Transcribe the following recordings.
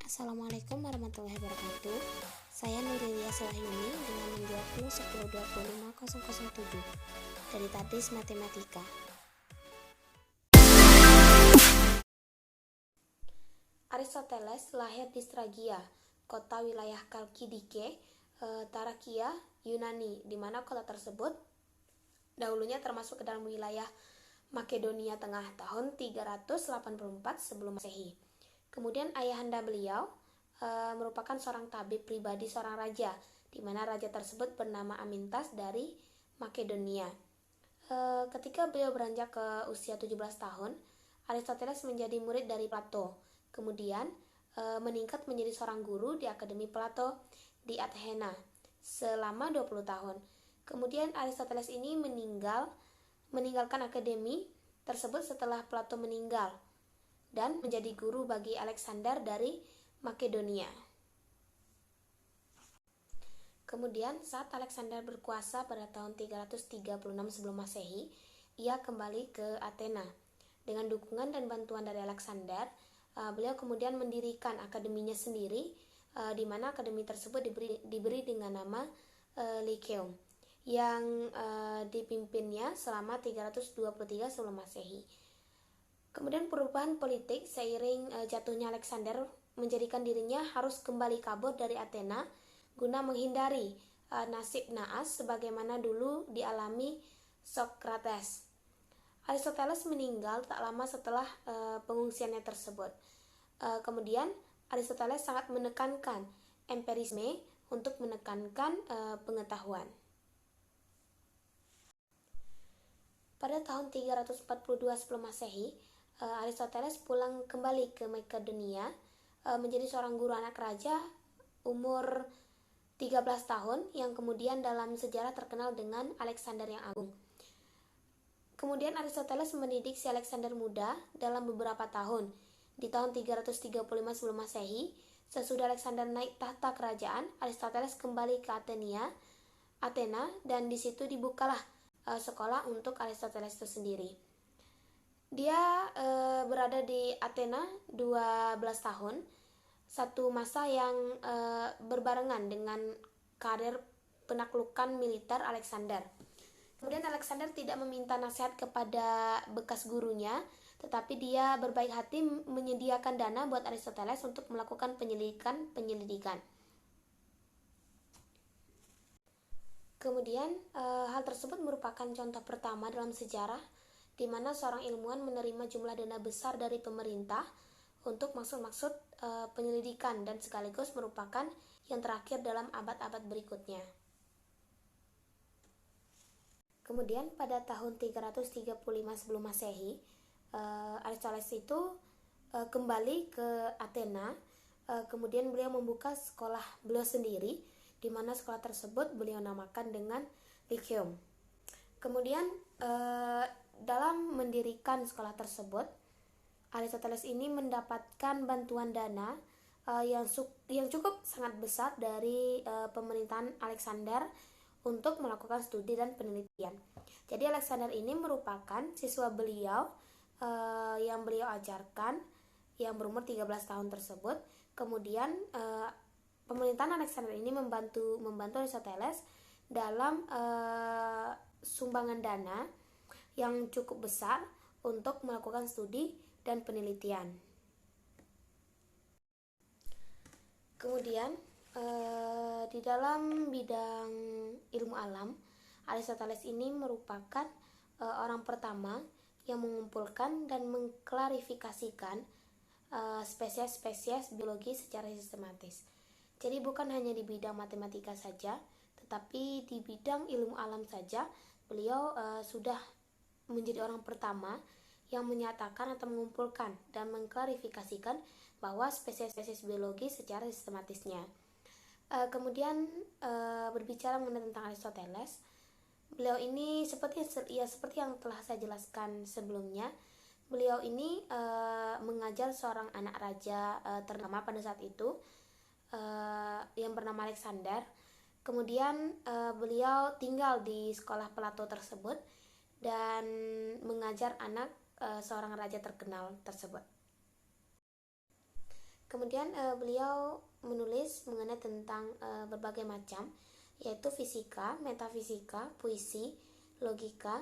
Assalamualaikum warahmatullahi wabarakatuh. Saya Nurilia Wahyuni dengan nomor 20 10 20 5007 dari Tadris Matematika. Aristoteles lahir di Stragia, kota wilayah Kalkidike, Tarakia, Yunani, di mana kota tersebut dahulunya termasuk ke dalam wilayah Makedonia Tengah tahun 384 sebelum Masehi. Kemudian ayahanda beliau merupakan seorang tabib pribadi seorang raja, di mana raja tersebut bernama Amintas dari Makedonia. Ketika beliau beranjak ke usia 17 tahun, Aristoteles menjadi murid dari Plato. Kemudian meningkat menjadi seorang guru di Akademi Plato di Athena selama 20 tahun. Kemudian Aristoteles ini meninggalkan akademi tersebut setelah Plato meninggal dan menjadi guru bagi Alexander dari Makedonia. Kemudian saat Alexander berkuasa pada tahun 336 sebelum Masehi, ia kembali ke Athena. Dengan dukungan dan bantuan dari Alexander, beliau kemudian mendirikan akademinya sendiri, di mana akademi tersebut diberi dengan nama Lyceum, yang dipimpinnya selama 323 sebelum Masehi. Kemudian perubahan politik seiring jatuhnya Alexander menjadikan dirinya harus kembali kabur dari Athena guna menghindari nasib naas sebagaimana dulu dialami Socrates. Aristoteles meninggal tak lama setelah pengungsiannya tersebut. Kemudian Aristoteles sangat menekankan empirisme untuk menekankan pengetahuan. Pada tahun 342 sebelum Masehi, Aristoteles pulang kembali ke Makedonia menjadi seorang guru anak raja umur 13 tahun yang kemudian dalam sejarah terkenal dengan Alexander yang Agung. Kemudian Aristoteles mendidik si Alexander muda dalam beberapa tahun. Di tahun 335 sebelum Masehi, sesudah Alexander naik tahta kerajaan, Aristoteles kembali ke Athena, dan di situ dibukalah sekolah untuk Aristoteles itu sendiri. Dia berada di Athena 12 tahun, satu masa yang berbarengan dengan karir penaklukan militer Alexander. Kemudian Alexander tidak meminta nasihat kepada bekas gurunya, tetapi dia berbaik hati menyediakan dana buat Aristoteles untuk melakukan penyelidikan. Kemudian hal tersebut merupakan contoh pertama dalam sejarah di mana seorang ilmuwan menerima jumlah dana besar dari pemerintah untuk maksud-maksud penyelidikan dan sekaligus merupakan yang terakhir dalam abad-abad berikutnya. Kemudian pada tahun 335 sebelum Masehi, Aristoteles itu kembali ke Athena. Kemudian beliau membuka sekolah beliau sendiri, di mana sekolah tersebut beliau namakan dengan Lyceum. Kemudian dalam mendirikan sekolah tersebut, Aristoteles ini mendapatkan bantuan dana yang cukup sangat besar dari pemerintahan Alexander untuk melakukan studi dan penelitian. Jadi Alexander ini merupakan siswa beliau yang beliau ajarkan yang berumur 13 tahun tersebut. Kemudian pemerintahan Alexander ini membantu Aristoteles dalam sumbangan dana yang cukup besar untuk melakukan studi dan penelitian. Kemudian di dalam bidang ilmu alam, Aristoteles ini merupakan orang pertama yang mengumpulkan dan mengklarifikasikan spesies-spesies biologi secara sistematis. Jadi bukan hanya di bidang matematika saja, tetapi di bidang ilmu alam saja beliau sudah menjadi orang pertama yang menyatakan atau mengumpulkan dan mengklarifikasikan bahwa spesies-spesies biologi secara sistematisnya. Kemudian berbicara mengenai tentang Aristoteles, beliau ini seperti yang telah saya jelaskan sebelumnya, beliau ini mengajar seorang anak raja ternama pada saat itu yang bernama Alexander. Kemudian beliau tinggal di sekolah Plato tersebut dan mengajar anak seorang raja terkenal tersebut. Kemudian beliau menulis mengenai tentang berbagai macam, yaitu fisika, metafisika, puisi, logika,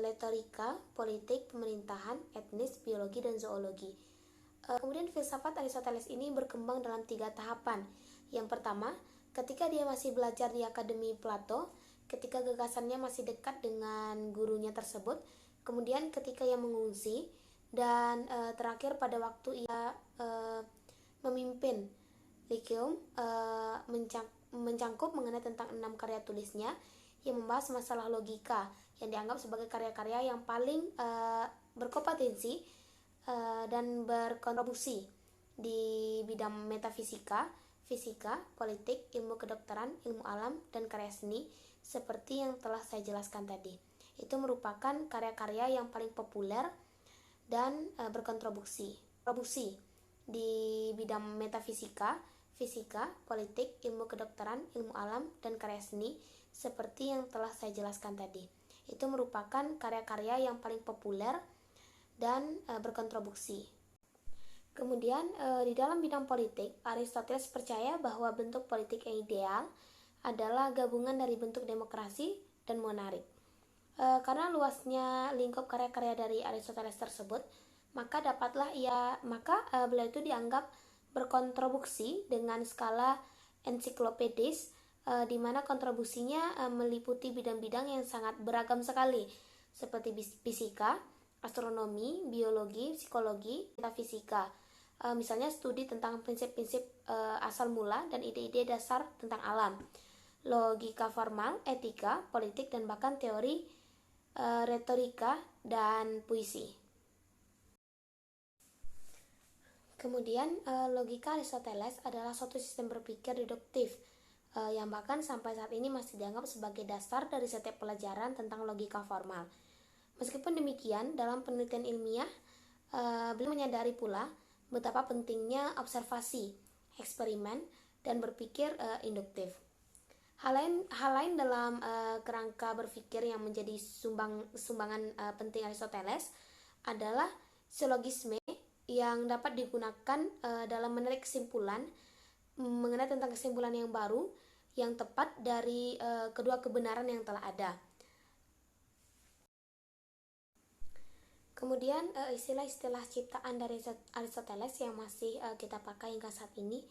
retorika, politik, pemerintahan, etnis, biologi, dan zoologi. Kemudian filsafat Aristoteles ini berkembang dalam 3 tahapan. Yang pertama, ketika dia masih belajar di Akademi Plato, ketika gagasannya masih dekat dengan gurunya tersebut, kemudian ketika ia mengungsi, dan terakhir pada waktu ia memimpin Lyceum, mencangkup mengenai tentang 6 karya tulisnya yang membahas masalah logika yang dianggap sebagai karya-karya yang paling berkompetensi dan berkontribusi di bidang metafisika, fisika, politik, ilmu kedokteran, ilmu alam, dan karya seni seperti yang telah saya jelaskan tadi. Itu merupakan karya-karya yang paling populer dan berkontribusi di bidang metafisika, fisika, politik, ilmu kedokteran, ilmu alam, dan karya seni seperti yang telah saya jelaskan tadi. Itu merupakan karya-karya yang paling populer dan berkontribusi. Kemudian di dalam bidang politik, Aristoteles percaya bahwa bentuk politik yang ideal adalah gabungan dari bentuk demokrasi dan monarik. Karena luasnya lingkup karya-karya dari Aristoteles tersebut, maka beliau itu dianggap berkontribusi dengan skala ensiklopedis, di mana kontribusinya meliputi bidang-bidang yang sangat beragam sekali, seperti fisika, astronomi, biologi, psikologi, metafisika. Misalnya studi tentang prinsip-prinsip asal mula dan ide-ide dasar tentang alam, logika formal, etika, politik, dan bahkan teori retorika dan puisi. Kemudian logika Aristoteles adalah suatu sistem berpikir deduktif yang bahkan sampai saat ini masih dianggap sebagai dasar dari setiap pelajaran tentang logika formal. Meskipun demikian, dalam penelitian ilmiah, beliau menyadari pula betapa pentingnya observasi, eksperimen, dan berpikir induktif. Hal lain dalam kerangka berpikir yang menjadi sumbangan penting Aristoteles adalah silogisme yang dapat digunakan dalam menarik kesimpulan mengenai tentang kesimpulan yang baru yang tepat dari kedua kebenaran yang telah ada. Kemudian istilah-istilah ciptaan dari Aristoteles yang masih kita pakai hingga saat ini,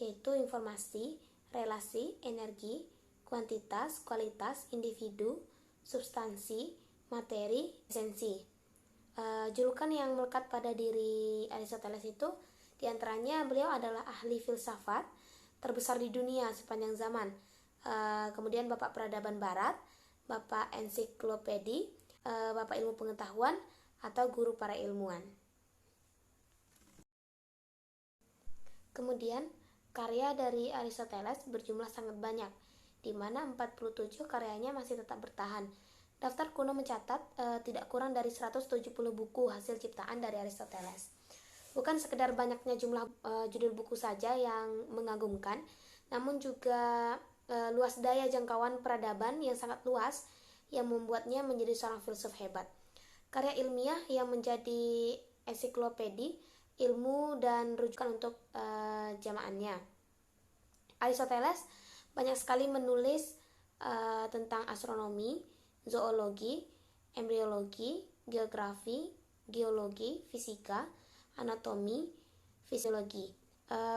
yaitu informasi, relasi, energi, kuantitas, kualitas, individu, substansi, materi, esensi. Julukan yang melekat pada diri Aristoteles itu diantaranya beliau adalah ahli filsafat terbesar di dunia sepanjang zaman, kemudian Bapak Peradaban Barat, Bapak Ensiklopedi, Bapak Ilmu Pengetahuan, atau guru para ilmuwan. Kemudian karya dari Aristoteles berjumlah sangat banyak, di mana 47 karyanya masih tetap bertahan. Daftar kuno mencatat tidak kurang dari 170 buku hasil ciptaan dari Aristoteles. Bukan sekedar banyaknya jumlah judul buku saja yang mengagumkan, namun juga luas daya jangkauan peradaban yang sangat luas yang membuatnya menjadi seorang filsuf hebat. Karya ilmiah yang menjadi ensiklopedi ilmu dan rujukan untuk jamaahnya. Aristoteles banyak sekali menulis tentang astronomi, zoologi, embriologi, geografi, geologi, fisika, anatomi, fisiologi.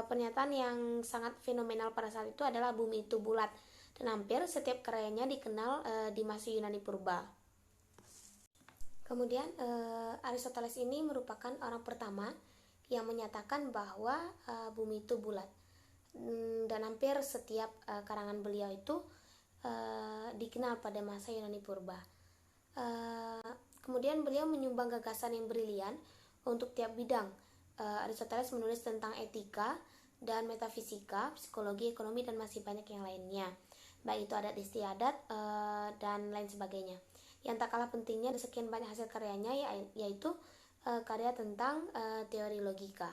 Pernyataan yang sangat fenomenal pada saat itu adalah bumi itu bulat, dan hampir setiap karyanya dikenal di masa Yunani purba. Kemudian Aristoteles ini merupakan orang pertama yang menyatakan bahwa bumi itu bulat, dan hampir setiap karangan beliau itu dikenal pada masa Yunani purba. Kemudian beliau menyumbang gagasan yang brilian untuk tiap bidang. Aristoteles menulis tentang etika dan metafisika, psikologi, ekonomi, dan masih banyak yang lainnya, baik itu adat istiadat dan lain sebagainya. Yang tak kalah pentingnya dari sekian banyak hasil karyanya yaitu karya tentang teori logika.